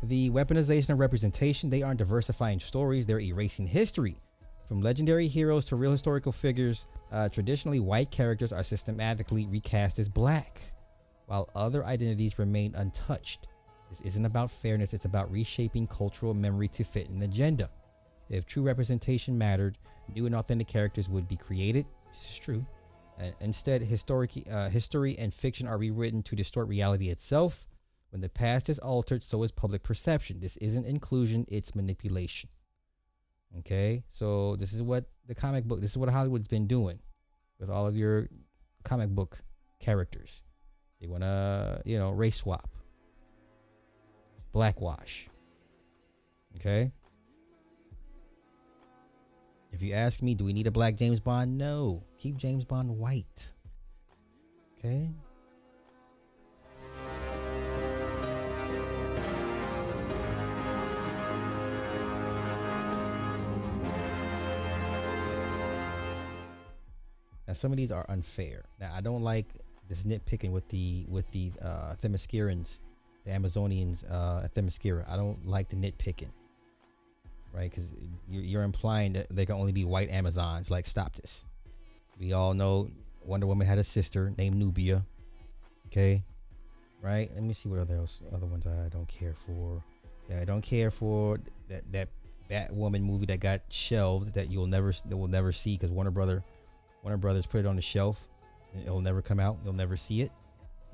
The weaponization of representation, they aren't diversifying stories, they're erasing history. From legendary heroes to real historical figures, traditionally white characters are systematically recast as black, while other identities remain untouched. This isn't about fairness, it's about reshaping cultural memory to fit an agenda. If true representation mattered, new and authentic characters would be created. This is true. Instead, history and fiction are rewritten to distort reality itself. When the past is altered, so is public perception. This isn't inclusion, it's manipulation. Okay, so this is what this is what Hollywood's been doing with all of your comic book characters. They want to, race swap, blackwash. Okay. If you ask me, do we need a black James Bond? No. Keep James Bond white. Okay. Now some of these are unfair. Now I don't like this nitpicking with the Themyscirans, the Amazonians, Themyscira. I don't like the nitpicking, right? Because you're implying that there can only be white Amazons. Like, stop this. We all know Wonder Woman had a sister named Nubia. Okay, right? Let me see what other ones I don't care for. Yeah, I don't care for that Batwoman movie that got shelved that we'll never see because Warner Brothers put it on the shelf. It'll never come out. You'll never see it.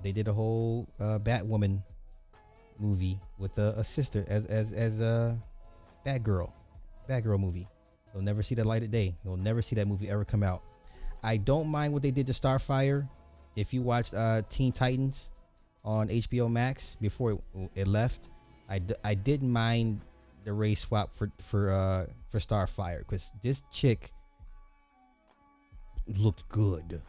They did a whole Batwoman movie with a sister as a Batgirl movie. You'll never see the light of day. You'll never see that movie ever come out. I don't mind what they did to Starfire. If you watched Teen Titans on HBO Max before it left, I didn't mind the race swap for Starfire because this chick looked good,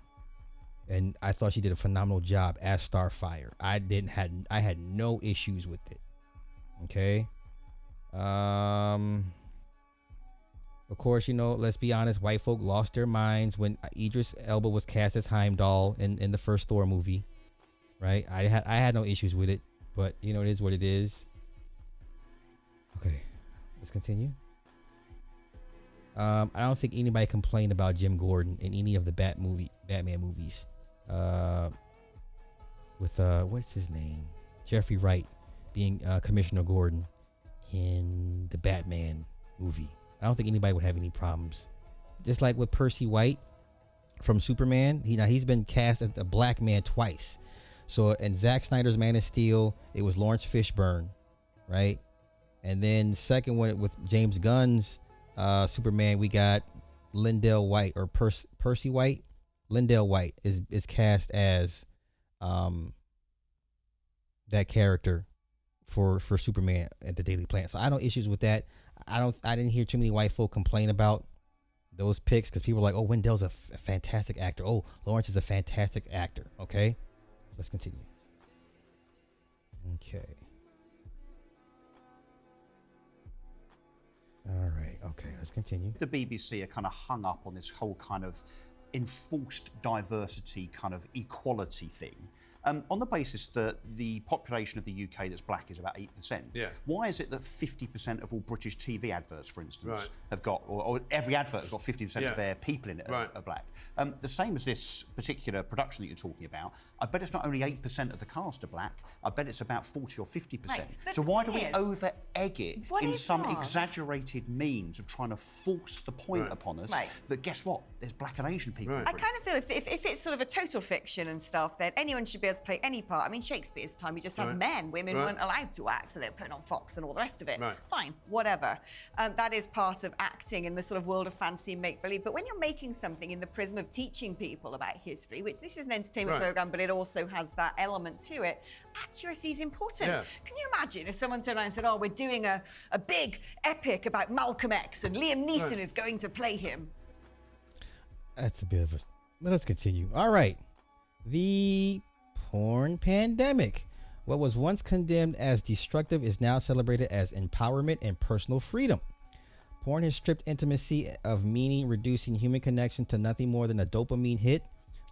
and I thought she did a phenomenal job as Starfire. I had no issues with it. Okay. Of course, let's be honest, white folk lost their minds when Idris Elba was cast as Heimdall in the first Thor movie. Right? I had no issues with it, but it is what it is. Okay, let's continue. I don't think anybody complained about Jim Gordon in any of the Batman movies. With what's his name? Jeffrey Wright being Commissioner Gordon in the Batman movie. I don't think anybody would have any problems. Just like with Percy White from Superman, he's been cast as a black man twice. So in Zack Snyder's Man of Steel, it was Lawrence Fishburne, right? And then the second one with James Gunn's Superman, we got Lindell White or Percy White. Lindell White is cast as that character for Superman at the Daily Planet. So I don't issues with that. I didn't hear too many white folk complain about those picks because people are like, oh, Wendell's a fantastic actor. Oh, Lawrence is a fantastic actor. Okay, let's continue. Okay. All right. Okay, let's continue. The BBC are kind of hung up on this whole kind of enforced diversity, kind of equality thing. On the basis that the population of the UK that's black is about 8%. Yeah. Why is it that 50% of all British TV adverts, for instance, have got, or every advert has got 50% of their people in it are black? The same as this particular production that you're talking about, I bet it's not only 8% of the cast are black, I bet it's about 40 or 50%. Right, so why do we over-egg it in some exaggerated means of trying to force the point upon us that, guess what, there's black and Asian people. I kind of feel if it's sort of a total fiction and stuff, then anyone should be able to play any part. I mean, Shakespeare's time, you just had men. Women weren't allowed to act, so they were put on Fox and all the rest of it. Fine, whatever. That is part of acting in the sort of world of fantasy and make-believe. But when you're making something in the prism of teaching people about history, which this is an entertainment program, but it also has that element to it, accuracy is important. Can you imagine if someone turned around and said, oh, we're doing a big epic about Malcolm X and Liam Neeson is going to play him? That's a bit of a... But let's continue. All right. The porn pandemic. What was once condemned as destructive is now celebrated as empowerment and personal freedom. Porn has stripped intimacy of meaning, reducing human connection to nothing more than a dopamine hit.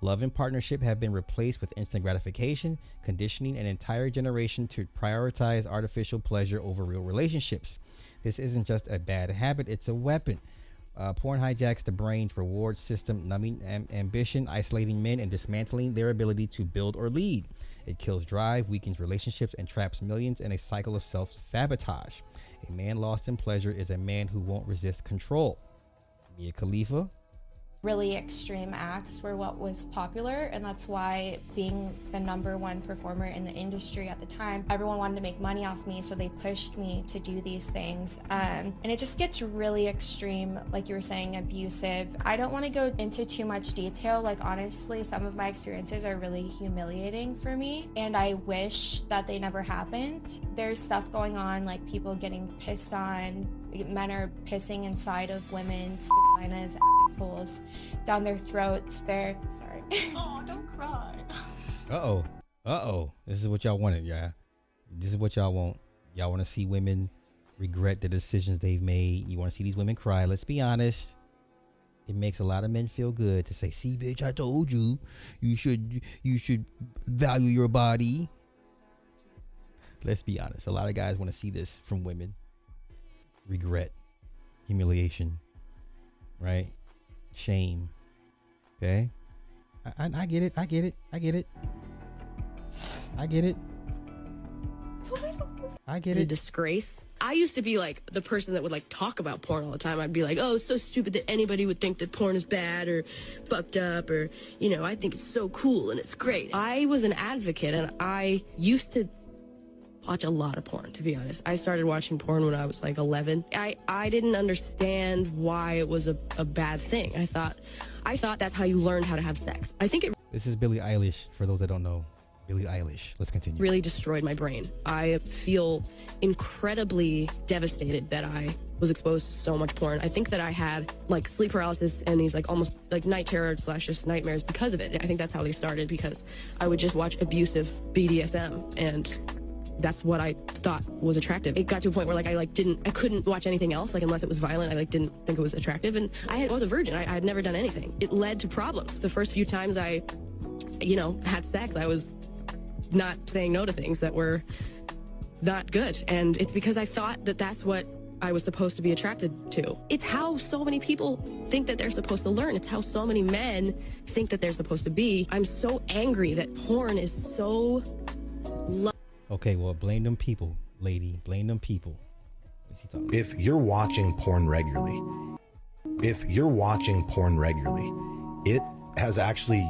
Love and partnership have been replaced with instant gratification, conditioning an entire generation to prioritize artificial pleasure over real relationships. This isn't just a bad habit, it's a weapon. Porn hijacks the brain's reward system, numbing ambition, isolating men, and dismantling their ability to build or lead. It kills drive, weakens relationships, and traps millions in a cycle of self-sabotage. A man lost in pleasure is a man who won't resist control. Mia Khalifa. Really extreme acts were what was popular, and that's why, being the #1 performer in the industry at the time, everyone wanted to make money off me, so they pushed me to do these things. And it just gets really extreme, like you were saying, abusive. I don't want to go into too much detail. Like, honestly, some of my experiences are really humiliating for me, and I wish that they never happened. There's stuff going on, like people getting pissed on, men are pissing inside of women's vaginas, assholes, down their throats. They're sorry. Oh, don't cry. Uh-oh. This is what y'all wanted, yeah. This is what y'all want. Y'all want to see women regret the decisions they've made. You want to see these women cry. Let's be honest. It makes a lot of men feel good to say, see, bitch, I told you. You should value your body. Let's be honest. A lot of guys want to see this from women. Regret, humiliation, right? Shame. Okay? I get it. I get it. I get it. It's a disgrace. I used to be like the person that would like talk about porn all the time. I'd be like, oh, it's so stupid that anybody would think that porn is bad or fucked up, or, you know, I think it's so cool and it's great. I was an advocate, and I used to watch a lot of porn, to be honest. I started watching porn when I was like 11. I didn't understand why it was a bad thing. I thought that's how you learned how to have sex. I think it This is Billie Eilish, for those that don't know. Billie Eilish. Let's continue. really destroyed my brain. I feel incredibly devastated that I was exposed to so much porn. I think that I had like sleep paralysis and these like almost like night terror / just nightmares because of it. I think that's how they started, because I would just watch abusive BDSM, and that's what I thought was attractive. It got to a point where like I couldn't watch anything else, like unless it was violent. I like didn't think it was attractive, and I was a virgin. I had never done anything. It led to problems. The first few times I, had sex, I was not saying no to things that were not good, and it's because I thought that that's what I was supposed to be attracted to. It's how so many people think that they're supposed to learn. It's how so many men think that they're supposed to be. I'm so angry that porn is so Okay, well, blame them people, lady. Blame them people. What's he talking about? If you're watching porn regularly, it has actually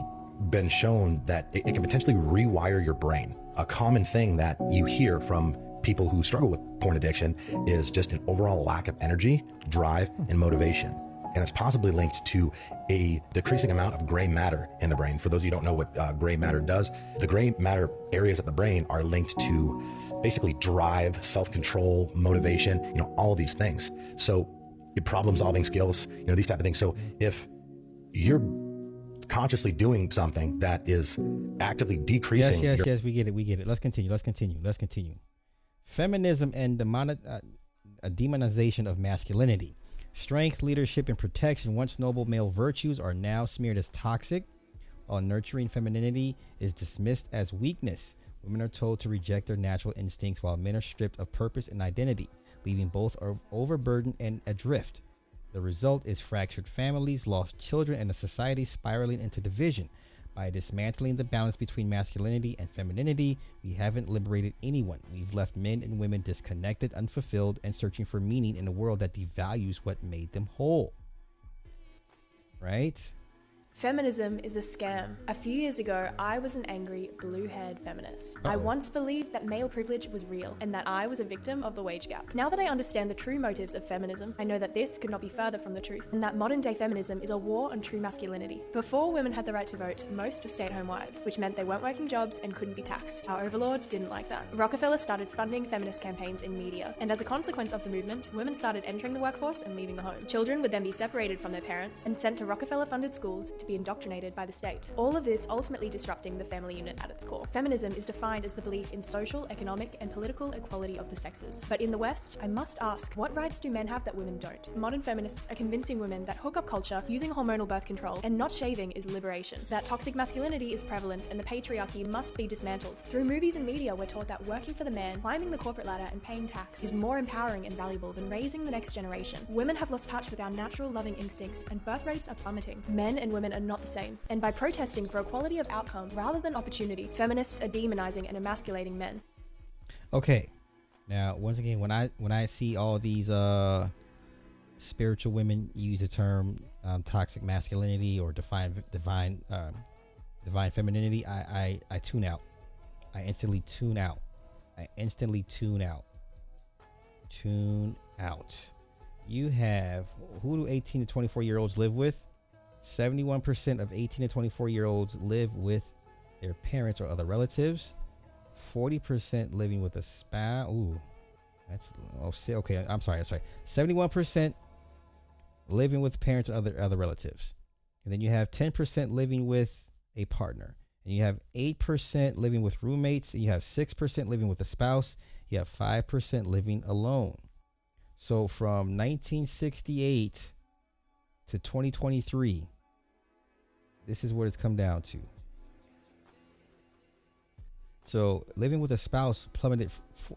been shown that it can potentially rewire your brain. A common thing that you hear from people who struggle with porn addiction is just an overall lack of energy, drive, and motivation. And it's possibly linked to a decreasing amount of gray matter in the brain. For those of you who don't know what gray matter does, the gray matter areas of the brain are linked to basically drive, self-control, motivation, all of these things. So problem-solving skills, these type of things. So if you're consciously doing something that is actively decreasing... Yes, we get it. Let's continue. Feminism and a demonization of masculinity. Strength, leadership, and protection, once noble male virtues, are now smeared as toxic, while nurturing femininity is dismissed as weakness. Women are told to reject their natural instincts, while men are stripped of purpose and identity, leaving both overburdened and adrift. The result is fractured families, lost children, and a society spiraling into division. By dismantling the balance between masculinity and femininity, we haven't liberated anyone. We've left men and women disconnected, unfulfilled, and searching for meaning in a world that devalues what made them whole. Right? Feminism is a scam. A few years ago, I was an angry, blue-haired feminist. I once believed that male privilege was real and that I was a victim of the wage gap. Now that I understand the true motives of feminism, I know that this could not be further from the truth, and that modern-day feminism is a war on true masculinity. Before women had the right to vote, most were stay-at-home wives, which meant they weren't working jobs and couldn't be taxed. Our overlords didn't like that. Rockefeller started funding feminist campaigns in media, and as a consequence of the movement, women started entering the workforce and leaving the home. Children would then be separated from their parents and sent to Rockefeller-funded schools to to be indoctrinated by the state. All of this ultimately disrupting the family unit at its core. Feminism is defined as the belief in social, economic, and political equality of the sexes. But in the West, I must ask, what rights do men have that women don't? Modern feminists are convincing women that hookup culture, using hormonal birth control, and not shaving is liberation. That toxic masculinity is prevalent and the patriarchy must be dismantled. Through movies and media, we're taught that working for the man, climbing the corporate ladder, and paying tax is more empowering and valuable than raising the next generation. Women have lost touch with our natural loving instincts, and birth rates are plummeting. Men and women are not the same. And by protesting for equality of outcome rather than opportunity, feminists are demonizing and emasculating men. Okay, now once again, when I see all these spiritual women use the term toxic masculinity or divine femininity, I tune out. I instantly tune out. Tune out. You have, who do 18 to 24 year olds live with? 71% of 18 to 24 year olds live with their parents or other relatives. 40% living with a spouse. Ooh, okay. I'm sorry. 71% living with parents or other relatives, and then you have 10% living with a partner, and you have 8% living with roommates, and you have 6% living with a spouse. You have 5% living alone. So from 1968 to 2023, this is what it's come down to. So living with a spouse plummeted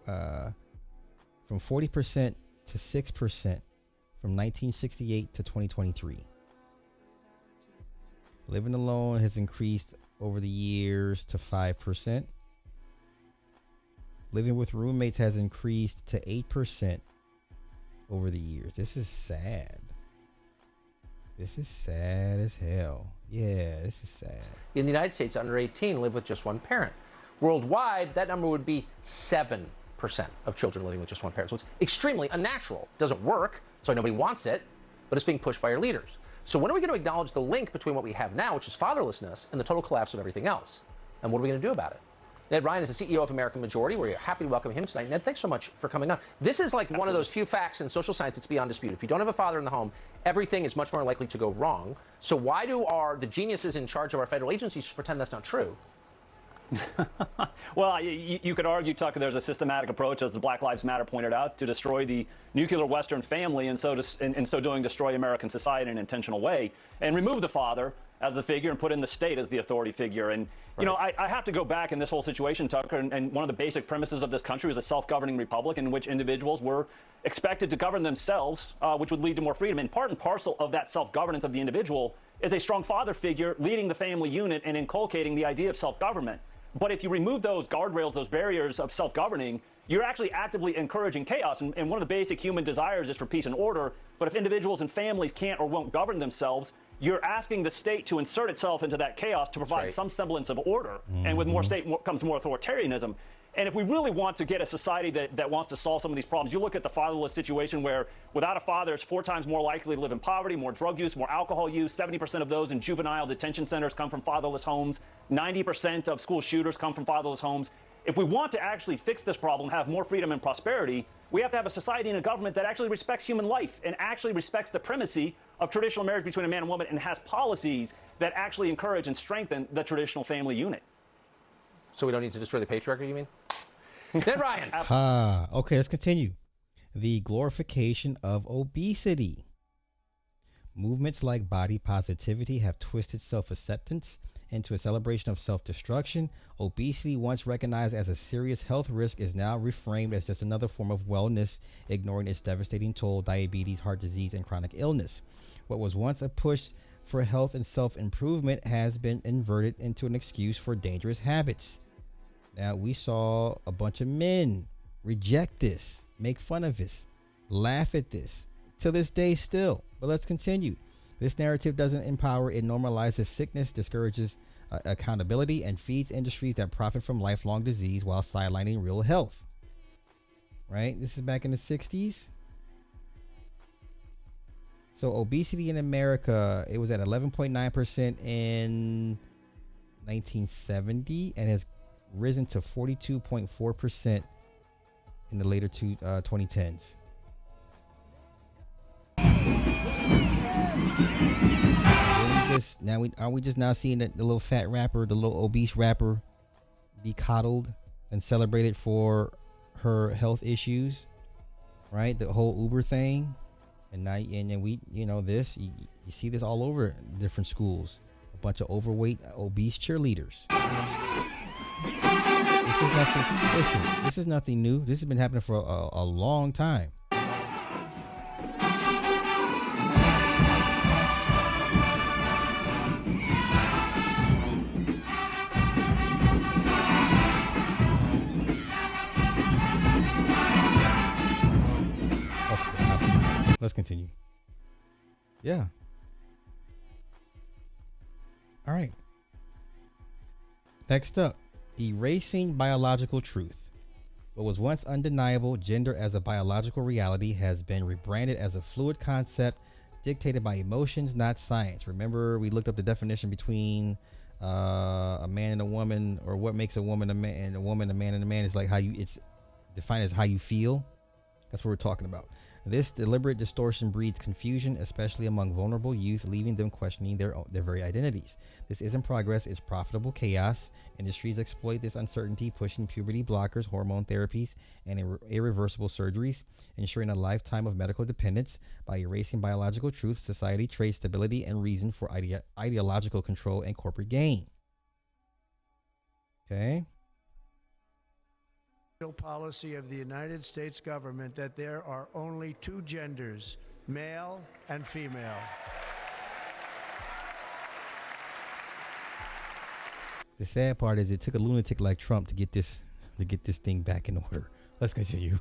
from 40% to 6% from 1968 to 2023. Living alone has increased over the years to 5%. Living with roommates has increased to 8% over the years. This is sad. This is sad as hell. Yeah, this is sad. In the United States, under 18 live with just one parent. Worldwide, that number would be 7% of children living with just one parent. So it's extremely unnatural. It doesn't work, so nobody wants it, but it's being pushed by your leaders. So when are we going to acknowledge the link between what we have now, which is fatherlessness, and the total collapse of everything else? And what are we going to do about it? Ned Ryan is the CEO of American Majority. We're happy to welcome him tonight. Ned, thanks so much for coming on. This is like one of those few facts in social science that's beyond dispute. If you don't have a father in the home, everything is much more likely to go wrong. So why do the geniuses in charge of our federal agencies just pretend that's not true? Well, you could argue, Tucker, there's a systematic approach, as the Black Lives Matter pointed out, to destroy the nuclear Western family, and in so doing destroy American society in an intentional way, and remove the father as the figure and put in the state as the authority figure. And, you know, I have to go back in this whole situation, Tucker, and one of the basic premises of this country was a self-governing republic in which individuals were expected to govern themselves, which would lead to more freedom. And part and parcel of that self-governance of the individual is a strong father figure leading the family unit and inculcating the idea of self-government. But if you remove those guardrails, those barriers of self-governing, you're actually actively encouraging chaos. And one of the basic human desires is for peace and order. But if individuals and families can't or won't govern themselves, you're asking the state to insert itself into that chaos to provide some semblance of order. And with more state comes more authoritarianism. And if we really want to get a society that wants to solve some of these problems, you look at the fatherless situation where without a father, it's 4 times more likely to live in poverty, more drug use, more alcohol use. 70% of those in juvenile detention centers come from fatherless homes. 90% of school shooters come from fatherless homes. If we want to actually fix this problem, have more freedom and prosperity, we have to have a society and a government that actually respects human life and actually respects the primacy of traditional marriage between a man and woman and has policies that actually encourage and strengthen the traditional family unit. So we don't need to destroy the patriarchy, you mean? Ned Ryan. Okay, let's continue. The glorification of obesity. Movements like body positivity have twisted self-acceptance into a celebration of self-destruction. Obesity, once recognized as a serious health risk, is now reframed as just another form of wellness, ignoring its devastating toll: diabetes, heart disease, and chronic illness. What was once a push for health and self-improvement has been inverted into an excuse for dangerous habits. Now, we saw a bunch of men reject this, make fun of this, laugh at this, to this day still. But let's continue. This narrative doesn't empower, it normalizes sickness, discourages accountability, and feeds industries that profit from lifelong disease while sidelining real health. Right? This is back in the 60s. So obesity in America, it was at 11.9% in 1970 and has risen to 42.4% in the later 2010s. this now? Are we just now seeing the little fat rapper, the little obese rapper, be coddled and celebrated for her health issues, right? The whole Uber thing, and now and then we, this you see this all over different schools. A bunch of overweight, obese cheerleaders. This is nothing. Listen, this is nothing new. This has been happening for a long time. Let's continue. Yeah. All right. Next up, erasing biological truth. What was once undeniable, gender as a biological reality, has been rebranded as a fluid concept dictated by emotions, not science. Remember, we looked up the definition between a man and a woman, or what makes a woman a man, and a woman a man, and a man is like it's defined as how you feel. That's what we're talking about. This deliberate distortion breeds confusion, especially among vulnerable youth, leaving them questioning their very identities. This isn't progress, it's profitable chaos. Industries exploit this uncertainty, pushing puberty blockers, hormone therapies, and irreversible surgeries, ensuring a lifetime of medical dependence. By erasing biological truth, society trades stability and reason for ideological control and corporate gain. Okay. Policy of the United States government that there are only two genders, male and female. The sad part is it took a lunatic like Trump to get this thing back in order. Let's continue.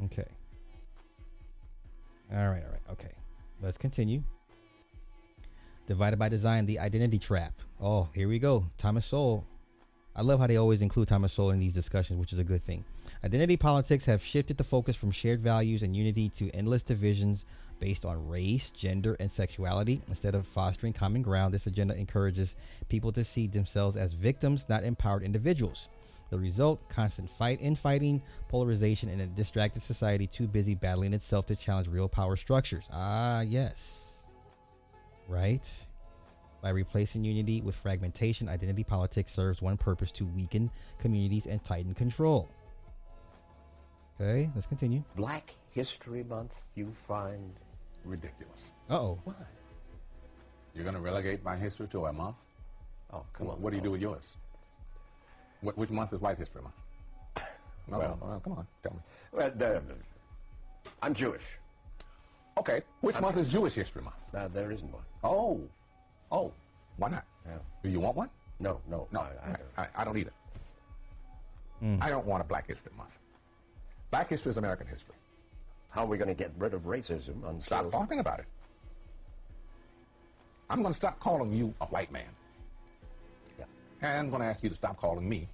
Okay. All right. Okay. Let's continue. Divided by design, the identity trap. Oh, here we go. Thomas Sowell. I love how they always include Thomas Sowell in these discussions, which is a good thing. Identity politics have shifted the focus from shared values and unity to endless divisions based on race, gender, and sexuality. Instead of fostering common ground, this agenda encourages people to see themselves as victims, not empowered individuals. The result, constant infighting, polarization, and a distracted society too busy battling itself to challenge real power structures. Ah, yes. Right? By replacing unity with fragmentation, identity politics serves one purpose: to weaken communities and tighten control. Okay, let's continue. Black History Month you find ridiculous. Uh-oh. Why? You're going to relegate my history to a month? Oh, come on. What do you do with yours? Which month is White History Month? No, come on, tell me. Well, I'm Jewish. Okay, which month is Jewish History Month? There isn't one. Oh, why not? Yeah. Do you want one? No. I don't either. I don't want a Black History Month. Black history is American history. How are we going to get rid of racism? Stop talking about it. I'm going to stop calling you a white man. Yeah. And I'm going to ask you to stop calling me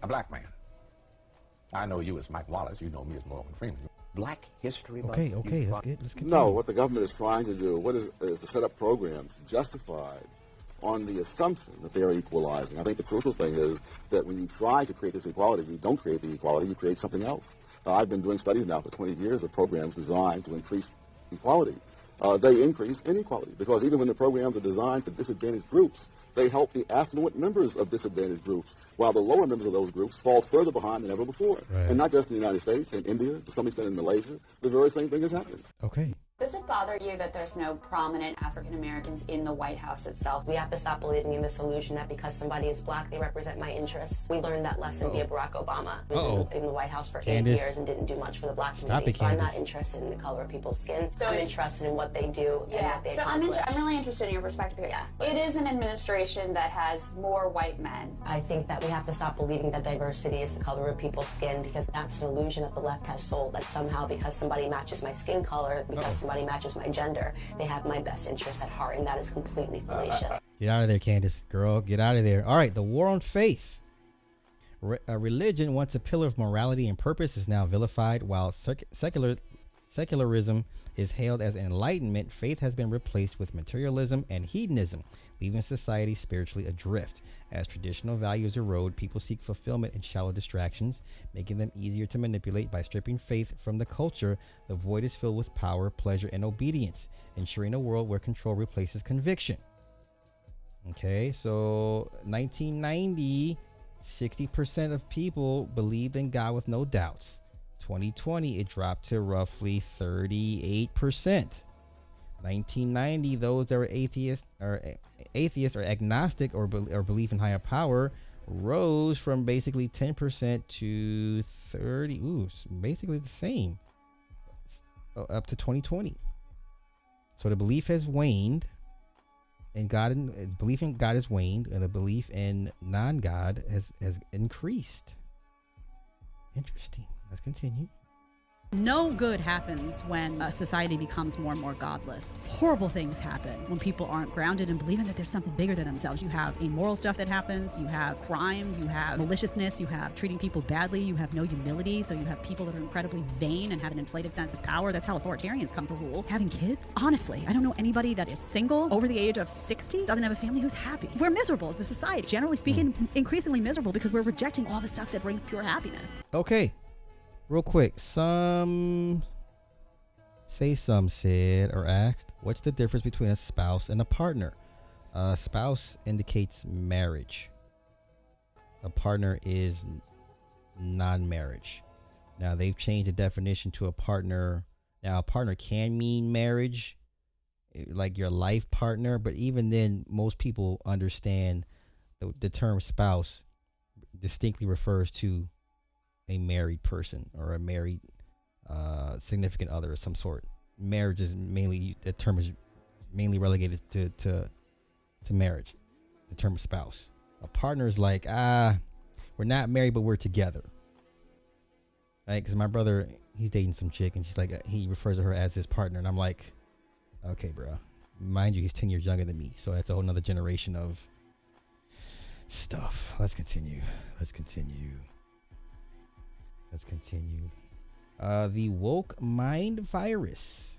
a black man. I know you as Mike Wallace. You know me as Morgan Freeman. Black History Month. Okay, let's continue. No, what the government is trying to do, is to set up programs justified on the assumption that they are equalizing. I think the crucial thing is that when you try to create this equality, you don't create the equality, you create something else. I've been doing studies now for 20 years of programs designed to increase equality. They increase inequality, because even when the programs are designed for disadvantaged groups, they help the affluent members of disadvantaged groups, while the lower members of those groups fall further behind than ever before. Right. And not just in the United States, in India, to some extent in Malaysia, the very same thing is happening. Okay. Does it bother you that there's no prominent African Americans in the White House itself? We have to stop believing in this illusion that because somebody is black, they represent my interests. We learned that lesson via Barack Obama, who was in the White House for 8 years and didn't do much for the black community. So I'm not interested in the color of people's skin. I'm interested in what they do and what they accomplish. I'm really interested in your perspective. Yeah. It is an administration that has more white men. I think that we have to stop believing that diversity is the color of people's skin, because that's an illusion that the left has sold, that somehow because somebody matches my skin color, because somebody matches my gender, they have my best interests at heart, and that is completely fallacious. Get out of there, Candace. Girl, get out of there. All right, the war on faith. Religion, once a pillar of morality and purpose, is now vilified, while secularism is hailed as enlightenment. Faith has been replaced with materialism and hedonism. leaving society spiritually adrift. As traditional values erode, people seek fulfillment in shallow distractions, making them easier to manipulate. By stripping faith from the culture, the void is filled with power, pleasure, and obedience, ensuring a world where control replaces conviction. Okay, so 1990, 60% of people believed in God with no doubts. 2020, it dropped to roughly 38%. 1990, those that were atheist or agnostic or believe in higher power rose from basically 10% to 30. Ooh, basically the same up to 2020. So the belief has waned, and belief in God has waned, and the belief in non-God has increased. Interesting. Let's continue. No good happens when a society becomes more and more godless. Horrible things happen when people aren't grounded and believing that there's something bigger than themselves. You have immoral stuff that happens, you have crime, you have maliciousness, you have treating people badly, you have no humility, so you have people that are incredibly vain and have an inflated sense of power. That's how authoritarians come to rule. Having kids? Honestly, I don't know anybody that is single over the age of 60, doesn't have a family, who's happy. We're miserable as a society. Generally speaking, increasingly miserable because we're rejecting all the stuff that brings pure happiness. Okay. Real quick, some said or asked, what's the difference between a spouse and a partner? A spouse indicates marriage. A partner is non-marriage. Now, they've changed the definition to a partner. Now, a partner can mean marriage, like your life partner, but even then, most people understand the term spouse distinctly refers to a married person or a married significant other of some sort. Marriage is mainly, the term is mainly relegated to marriage, the term spouse. A partner is like, we're not married, but we're together. Right? Because my brother, he's dating some chick, and she's like, he refers to her as his partner, and I'm like, okay, bro. Mind you, he's 10 years younger than me, so that's a whole nother generation of stuff. Let's continue. The woke mind virus.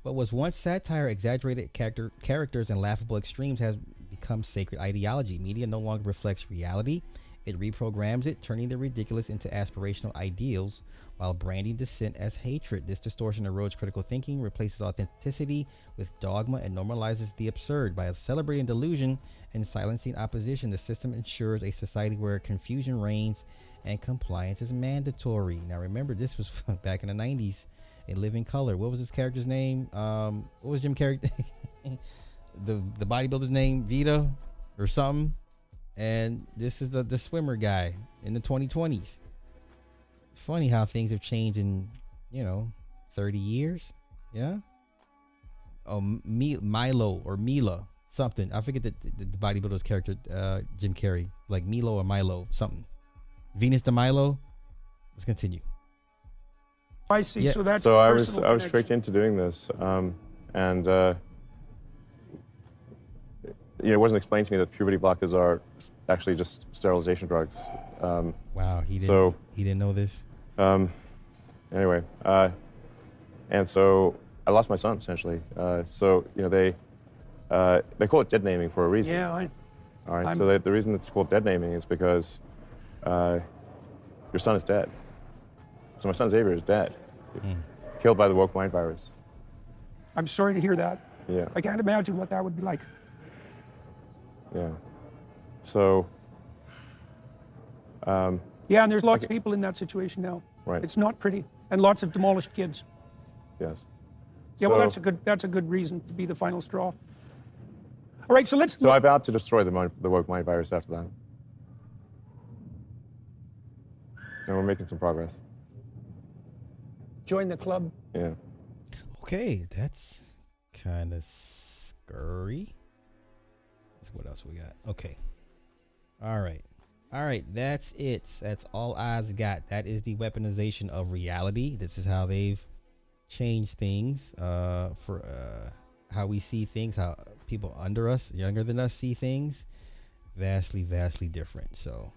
What was once satire, exaggerated characters, and laughable extremes has become sacred ideology. Media no longer reflects reality. It reprograms it, turning the ridiculous into aspirational ideals while branding dissent as hatred. This distortion erodes critical thinking, replaces authenticity with dogma, and normalizes the absurd. By celebrating delusion and silencing opposition, the system ensures a society where confusion reigns and compliance is mandatory. Now, remember, this was back in the 90s. A Living Color. What was his character's name? What was Jim Carrey? the bodybuilder's name, Vito or something. And this is the swimmer guy in the 2020s. It's funny how things have changed in 30 years. Yeah. Oh, Milo or Mila something. I forget the bodybuilder's character. Jim Carrey, like Milo or Milo something. Venus de Milo. Let's continue. I see. Yeah. So that's I was tricked into doing this, and it wasn't explained to me that puberty blockers are actually just sterilization drugs. Wow, he didn't know this. Anyway, and so I lost my son essentially. They call it dead naming for a reason. Yeah. All right. So the reason it's called dead naming is because your son is dead. So my son Xavier is dead, killed by the woke mind virus. I'm sorry to hear that. Yeah. I can't imagine what that would be like. Yeah. So. Yeah, and there's lots of people in that situation now. Right. It's not pretty, and lots of demolished kids. Yes. Yeah, well, that's a good reason to be the final straw. All right, so let's. So I vowed to destroy the woke mind virus after that, and we're making some progress. Join the club. Yeah. Okay, that's kind of scary. What else we got? Okay. All right. That's it. That's all Oz got. That is the weaponization of reality. This is how they've changed things for how we see things, how people under us, younger than us, see things. Vastly different. So